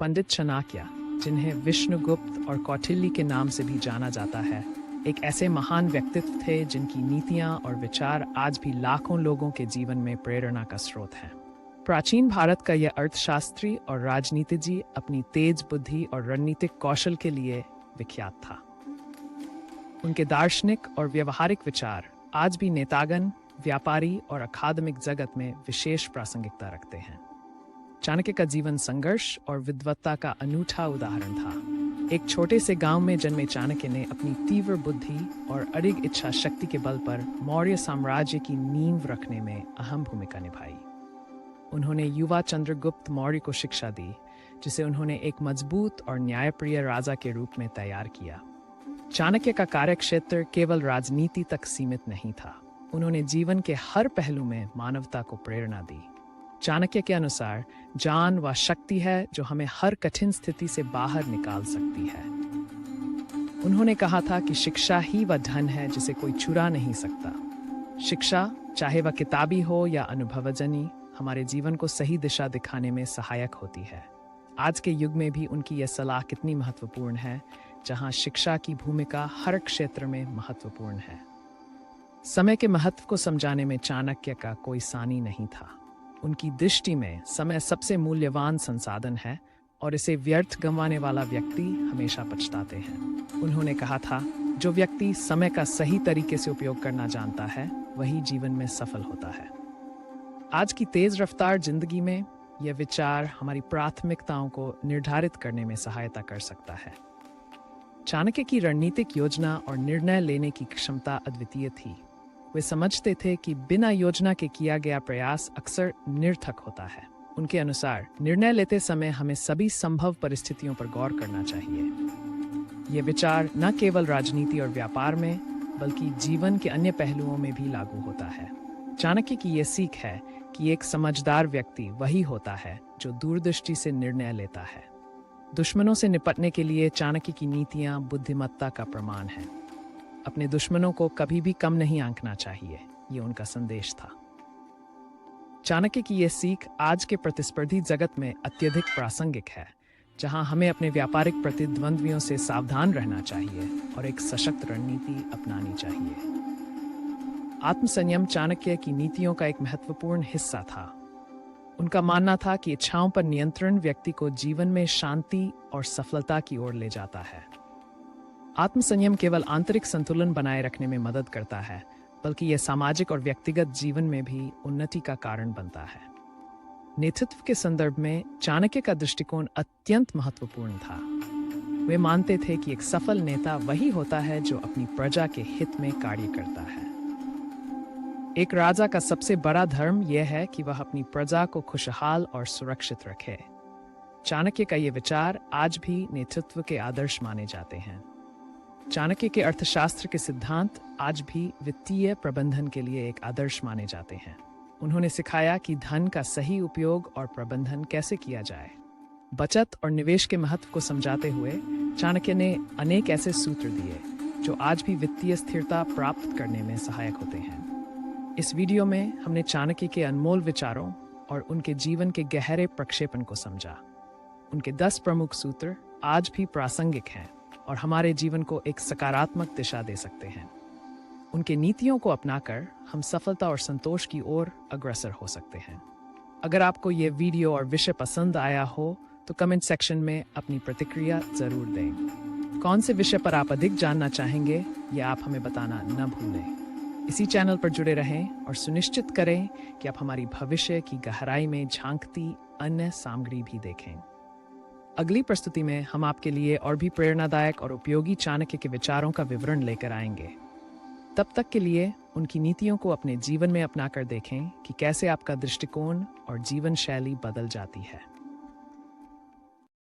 पंडित चाणक्य, जिन्हें विष्णुगुप्त और कौटिल्य के नाम से भी जाना जाता है, एक ऐसे महान व्यक्तित्व थे जिनकी नीतियां और विचार आज भी लाखों लोगों के जीवन में प्रेरणा का स्रोत हैं। प्राचीन भारत का यह अर्थशास्त्री और राजनीतिज्ञ अपनी तेज बुद्धि और रणनीतिक कौशल के लिए विख्यात था। उनके दार्शनिक और व्यवहारिक विचार आज भी नेतागण, व्यापारी और अकादमिक जगत में विशेष प्रासंगिकता रखते हैं। चाणक्य का जीवन संघर्ष और विद्वत्ता का अनूठा उदाहरण था। एक छोटे से गांव में जन्मे चाणक्य ने अपनी तीव्र बुद्धि और अडिग इच्छा शक्ति के बल पर मौर्य साम्राज्य की नींव रखने में अहम भूमिका निभाई। उन्होंने युवा चंद्रगुप्त मौर्य को शिक्षा दी, जिसे उन्होंने एक मजबूत और न्यायप्रिय राजा के रूप में तैयार किया। चाणक्य का कार्यक्षेत्र केवल राजनीति तक सीमित नहीं था। उन्होंने जीवन के हर पहलू में मानवता को प्रेरणा दी। चाणक्य के अनुसार ज्ञान वह शक्ति है जो हमें हर कठिन स्थिति से बाहर निकाल सकती है। उन्होंने कहा था कि शिक्षा ही वह धन है जिसे कोई चुरा नहीं सकता। शिक्षा, चाहे वह किताबी हो या अनुभवजन्य, हमारे जीवन को सही दिशा दिखाने में सहायक होती है। आज के युग में भी उनकी यह सलाह कितनी महत्वपूर्ण है, जहां शिक्षा की भूमिका हर क्षेत्र में महत्वपूर्ण है। समय के महत्व को समझाने में चाणक्य का कोई सानी नहीं था। उनकी दृष्टि में समय सबसे मूल्यवान संसाधन है और इसे व्यर्थ गंवाने वाला व्यक्ति हमेशा पछताते हैं। उन्होंने कहा था, जो व्यक्ति समय का सही तरीके से उपयोग करना जानता है, वही जीवन में सफल होता है। आज की तेज रफ्तार जिंदगी में यह विचार हमारी प्राथमिकताओं को निर्धारित करने में सहायता कर सकता है। चाणक्य की रणनीतिक योजना और निर्णय लेने की क्षमता अद्वितीय थी। वे समझते थे कि बिना योजना के किया गया प्रयास अक्सर निरर्थक होता है। उनके अनुसार निर्णय लेते समय हमें सभी संभव परिस्थितियों पर गौर करना चाहिए। ये विचार न केवल राजनीति और व्यापार में, बल्कि जीवन के अन्य पहलुओं में भी लागू होता है। चाणक्य की यह सीख है कि एक समझदार व्यक्ति वही होता है जो दूरदृष्टि से निर्णय लेता है। दुश्मनों से निपटने के लिए चाणक्य की नीतियां बुद्धिमत्ता का प्रमाण हैं। अपने दुश्मनों को कभी भी कम नहीं आंकना चाहिए, ये उनका संदेश था। चाणक्य की यह सीख आज के प्रतिस्पर्धी जगत में अत्यधिक प्रासंगिक है, जहां हमें अपने व्यापारिक प्रतिद्वंद्वियों से सावधान रहना चाहिए और एक सशक्त रणनीति अपनानी चाहिए। आत्मसंयम चाणक्य की नीतियों का एक महत्वपूर्ण हिस्सा था। उनका मानना था कि इच्छाओं पर नियंत्रण व्यक्ति को जीवन में शांति और सफलता की ओर ले जाता है। आत्मसंयम केवल आंतरिक संतुलन बनाए रखने में मदद करता है, बल्कि यह सामाजिक और व्यक्तिगत जीवन में भी उन्नति का कारण बनता है। नेतृत्व के संदर्भ में चाणक्य का दृष्टिकोण अत्यंत महत्वपूर्ण था। वे मानते थे कि एक सफल नेता वही होता है जो अपनी प्रजा के हित में कार्य करता है। एक राजा का सबसे बड़ा धर्म यह है कि वह अपनी प्रजा को खुशहाल और सुरक्षित रखे। चाणक्य का ये विचार आज भी नेतृत्व के आदर्श माने जाते हैं। चाणक्य के अर्थशास्त्र के सिद्धांत आज भी वित्तीय प्रबंधन के लिए एक आदर्श माने जाते हैं। उन्होंने सिखाया कि धन का सही उपयोग और प्रबंधन कैसे किया जाए। बचत और निवेश के महत्व को समझाते हुए चाणक्य ने अनेक ऐसे सूत्र दिए जो आज भी वित्तीय स्थिरता प्राप्त करने में सहायक होते हैं। इस वीडियो में हमने चाणक्य के अनमोल विचारों और उनके जीवन के गहरे प्रक्षेपण को समझा। उनके 10 प्रमुख सूत्र आज भी प्रासंगिक हैं और हमारे जीवन को एक सकारात्मक दिशा दे सकते हैं। उनके नीतियों को अपनाकर हम सफलता और संतोष की ओर अग्रसर हो सकते हैं। अगर आपको ये वीडियो और विषय पसंद आया हो तो कमेंट सेक्शन में अपनी प्रतिक्रिया जरूर दें। कौन से विषय पर आप अधिक जानना चाहेंगे, यह आप हमें बताना न भूलें। इसी चैनल पर जुड़े रहें और सुनिश्चित करें कि आप हमारी भविष्य की गहराई में झांकती अन्य सामग्री भी देखें। अगली प्रस्तुति में हम आपके लिए और भी प्रेरणादायक और उपयोगी चाणक्य के विचारों का विवरण लेकर आएंगे। तब तक के लिए उनकी नीतियों को अपने जीवन में अपनाकर देखें कि कैसे आपका दृष्टिकोण और जीवन शैली बदल जाती है।